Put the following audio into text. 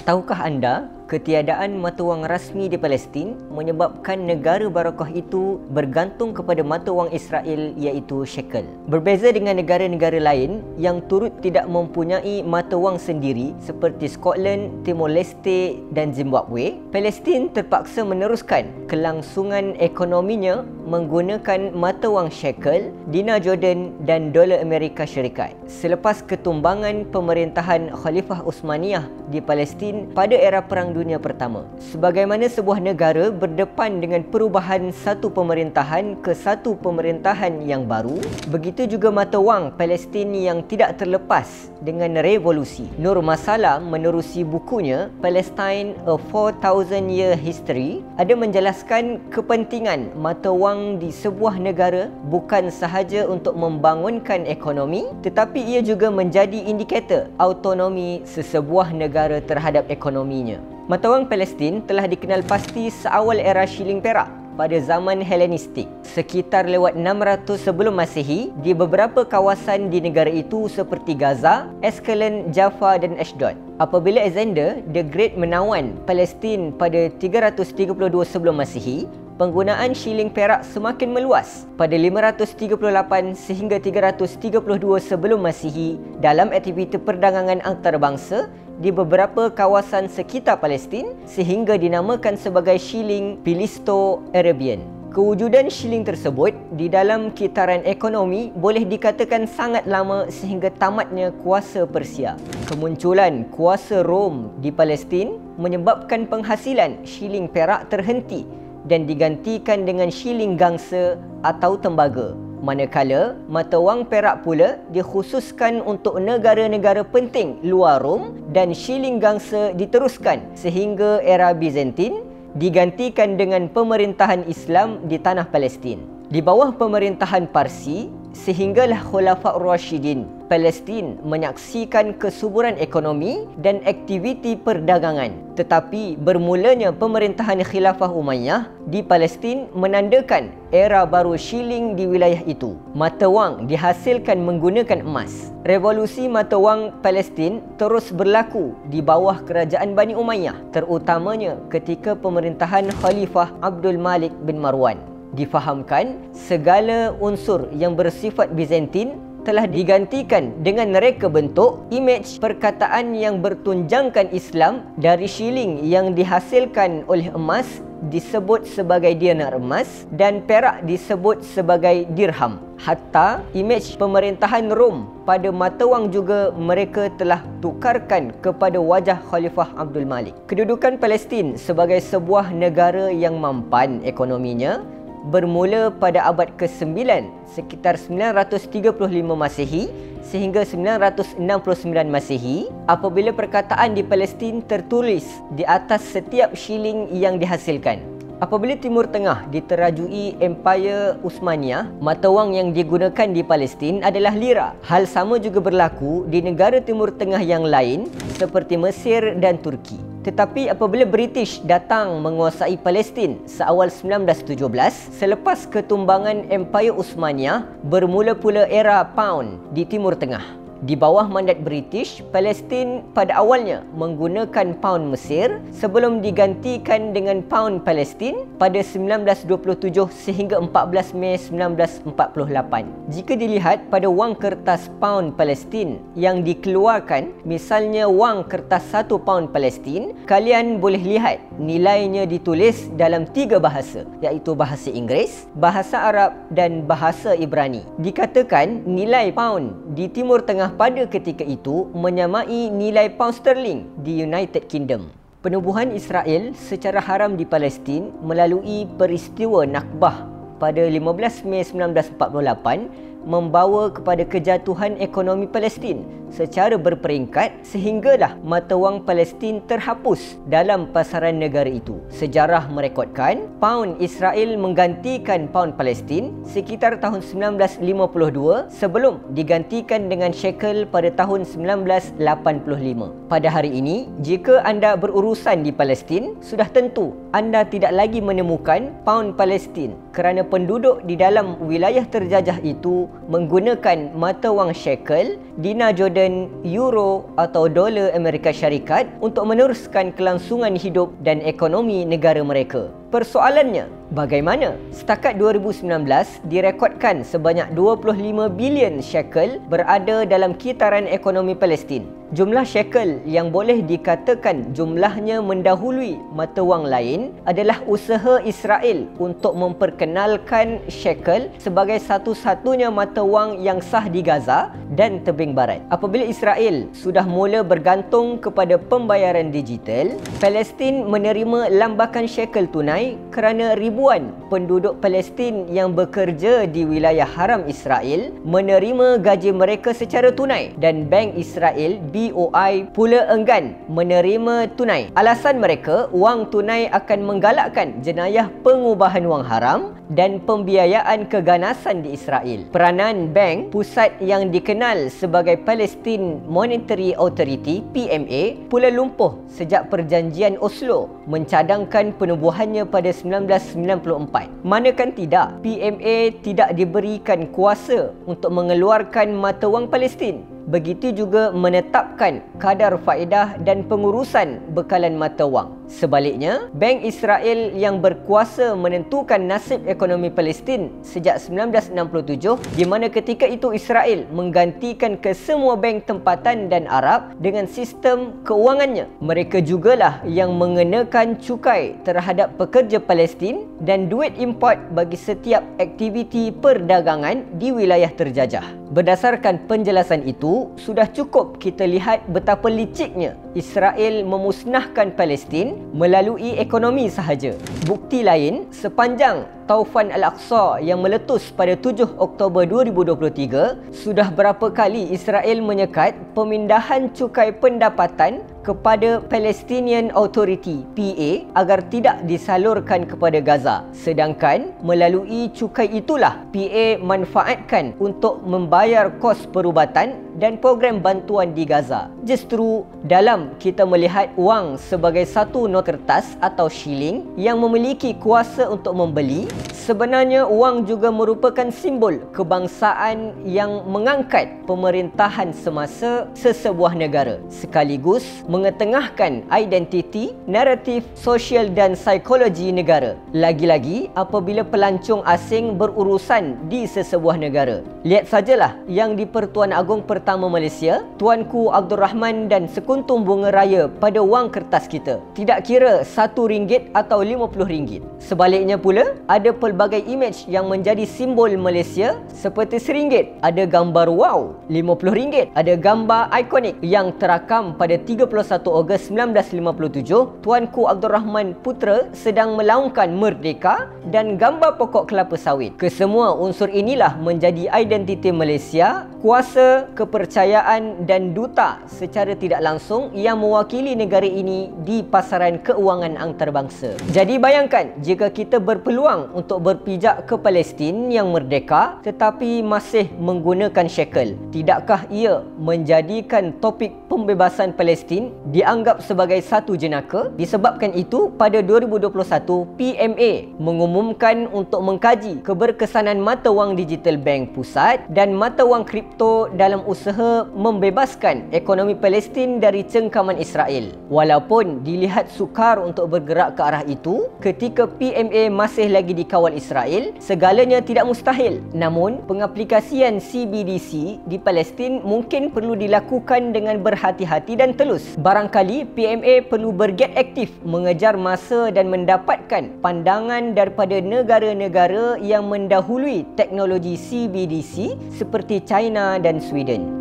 Tahukah anda, ketiadaan mata wang rasmi di Palestin menyebabkan negara barakah itu bergantung kepada mata wang Israel iaitu shekel. Berbeza dengan negara-negara lain yang turut tidak mempunyai mata wang sendiri seperti Scotland, Timor Leste dan Zimbabwe, Palestin terpaksa meneruskan kelangsungan ekonominya menggunakan mata wang shekel, dinar Jordan dan dolar Amerika Syarikat. Selepas ketumbangan pemerintahan Khalifah Utsmaniyah di Palestin pada era Perang Dunia Pertama. Sebagaimana sebuah negara berdepan dengan perubahan satu pemerintahan ke satu pemerintahan yang baru, begitu juga mata wang Palestin yang tidak terlepas dengan revolusi. Nur Masala menerusi bukunya Palestine A 4,000 Year History ada menjelaskan kepentingan mata wang di sebuah negara bukan sahaja untuk membangunkan ekonomi, tetapi ia juga menjadi indikator autonomi sesebuah negara terhadap ekonominya. Mata wang Palestin telah dikenal pasti seawal era shilling perak pada zaman Helenistik, sekitar lewat 600 sebelum Masihi di beberapa kawasan di negara itu seperti Gaza, Ascalon, Jaffa dan Ashdod. Apabila Alexander the Great menawan Palestin pada 332 sebelum Masihi, penggunaan shilling perak semakin meluas pada 538 sehingga 332 sebelum Masihi dalam aktiviti perdagangan antarabangsa di beberapa kawasan sekitar Palestin sehingga dinamakan sebagai shilling Philisto-Arabian. Kewujudan shilling tersebut di dalam kitaran ekonomi boleh dikatakan sangat lama sehingga tamatnya kuasa Persia. Kemunculan kuasa Rom di Palestin menyebabkan penghasilan shilling perak terhenti dan digantikan dengan shilling gangsa atau tembaga. Manakala mata wang perak pula dikhususkan untuk negara-negara penting luar Rom dan shilling gangsa diteruskan sehingga era Bizantin digantikan dengan pemerintahan Islam di tanah Palestin. Di bawah pemerintahan Parsi sehinggalah Khulafa' Rashidin, Palestin menyaksikan kesuburan ekonomi dan aktiviti perdagangan. Tetapi bermulanya pemerintahan Khilafah Umayyah di Palestin menandakan era baru shilling di wilayah itu. Mata wang dihasilkan menggunakan emas. Revolusi mata wang Palestin terus berlaku di bawah kerajaan Bani Umayyah, terutamanya ketika pemerintahan Khalifah Abdul Malik bin Marwan. Difahamkan segala unsur yang bersifat Bizantin telah digantikan dengan reka bentuk imej perkataan yang bertunjangkan Islam dari shilling yang dihasilkan oleh emas disebut sebagai dinar emas dan perak disebut sebagai dirham. Hatta imej pemerintahan Rom pada mata wang juga mereka telah tukarkan kepada wajah Khalifah Abdul Malik. Kedudukan Palestin sebagai sebuah negara yang mampan ekonominya bermula pada abad ke-9 sekitar 935 Masihi sehingga 969 Masihi apabila perkataan di Palestin tertulis di atas setiap shilling yang dihasilkan. Apabila Timur Tengah diterajui Empire Utsmaniyah, mata wang yang digunakan di Palestin adalah lira. Hal sama juga berlaku di negara Timur Tengah yang lain seperti Mesir dan Turki. Tetapi apabila British datang menguasai Palestin seawal 1917, selepas ketumbangan Empire Utsmaniyah, bermula pula era pound di Timur Tengah. Di bawah mandat British, Palestin pada awalnya menggunakan pound Mesir sebelum digantikan dengan pound Palestin pada 1927 sehingga 14 Mei 1948. Jika dilihat pada wang kertas pound Palestin yang dikeluarkan, misalnya wang kertas 1 pound Palestin, kalian boleh lihat nilainya ditulis dalam 3 bahasa, iaitu bahasa Inggeris, bahasa Arab dan bahasa Ibrani. Dikatakan nilai pound di Timur Tengah pada ketika itu menyamai nilai pound sterling di United Kingdom. Penubuhan Israel secara haram di Palestin melalui peristiwa Nakbah pada 15 Mei 1948 membawa kepada kejatuhan ekonomi Palestin secara berperingkat sehinggalah mata wang Palestin terhapus dalam pasaran negara itu. Sejarah merekodkan pound Israel menggantikan pound Palestin sekitar tahun 1952 sebelum digantikan dengan shekel pada tahun 1985. Pada hari ini, jika anda berurusan di Palestin, sudah tentu anda tidak lagi menemukan pound Palestin kerana penduduk di dalam wilayah terjajah itu menggunakan mata wang shekel, dinar Jordan, euro atau dolar Amerika Syarikat untuk meneruskan kelangsungan hidup dan ekonomi negara mereka. Persoalannya, bagaimana? Setakat 2019, direkodkan sebanyak 25 bilion shekel berada dalam kitaran ekonomi Palestin. Jumlah shekel yang boleh dikatakan jumlahnya mendahului mata wang lain adalah usaha Israel untuk memperkenalkan shekel sebagai satu-satunya mata wang yang sah di Gaza dan Tebing Barat. Apabila Israel sudah mula bergantung kepada pembayaran digital, Palestin menerima lambakan shekel tunai kerana ribuan penduduk Palestin yang bekerja di wilayah haram Israel menerima gaji mereka secara tunai dan Bank Israel BOI pula enggan menerima tunai. Alasan mereka, wang tunai akan menggalakkan jenayah pengubahan wang haram dan pembiayaan keganasan di Israel. Peranan bank pusat yang dikenal sebagai Palestine Monetary Authority PMA pula lumpuh sejak perjanjian Oslo mencadangkan penubuhannya pada 1994. Manakan tidak, PMA tidak diberikan kuasa untuk mengeluarkan mata wang Palestin. Begitu juga menetapkan kadar faedah dan pengurusan bekalan mata wang. Sebaliknya, Bank Israel yang berkuasa menentukan nasib ekonomi Palestin sejak 1967, di mana ketika itu Israel menggantikan kesemua bank tempatan dan Arab dengan sistem keuangannya. Mereka jugalah yang mengenakan cukai terhadap pekerja Palestin dan duit import bagi setiap aktiviti perdagangan di wilayah terjajah. Berdasarkan penjelasan itu, sudah cukup kita lihat betapa liciknya Israel memusnahkan Palestin melalui ekonomi sahaja. Bukti lain, sepanjang Taufan Al-Aqsa yang meletus pada 7 Oktober 2023, sudah berapa kali Israel menyekat pemindahan cukai pendapatan kepada Palestinian Authority PA agar tidak disalurkan kepada Gaza. Sedangkan melalui cukai itulah PA manfaatkan untuk membayar kos perubatan dan program bantuan di Gaza. Justru dalam kita melihat wang sebagai satu not kertas atau shilling yang memiliki kuasa untuk membeli, sebenarnya wang juga merupakan simbol kebangsaan yang mengangkat pemerintahan semasa sesebuah negara, sekaligus mengetengahkan identiti, naratif, sosial dan psikologi negara. Lagi-lagi apabila pelancong asing berurusan di sesebuah negara. Lihat sajalah yang di Pertuan Agong Pertama Malaysia, Tuanku Abdul Rahman dan sekuntum bunga raya pada wang kertas kita. Tidak kira RM1 atau RM50. Sebaliknya pula, ada pelbagai imej yang menjadi simbol Malaysia seperti RM1 ada gambar wow, RM50 ada gambar ikonik yang terakam pada 31 Ogos 1957, Tuanku Abdul Rahman Putra sedang melaungkan merdeka dan gambar pokok kelapa sawit. Kesemua unsur inilah menjadi identiti Malaysia, kuasa, kepercayaan dan duta secara tidak langsung yang mewakili negara ini di pasaran keuangan antarabangsa. Jadi bayangkan jika kita berpeluang untuk berpijak ke Palestin yang merdeka tetapi masih menggunakan shekel, tidakkah ia menjadikan topik pembebasan Palestin dianggap sebagai satu jenaka? Disebabkan itu, pada 2021 PMA mengumumkan untuk mengkaji keberkesanan mata wang digital bank pusat dan mata wang kripto dalam usaha membebaskan ekonomi Palestin dari cengkaman Israel. Walaupun dilihat sukar untuk bergerak ke arah itu ketika PMA masih lagi dikawal Israel, segalanya tidak mustahil. Namun, pengaplikasian CBDC di Palestin mungkin perlu dilakukan dengan berhati-hati dan telus. Barangkali PMA perlu bergiat aktif mengejar masa dan mendapatkan pandangan daripada negara-negara yang mendahului teknologi CBDC seperti China dan Sweden.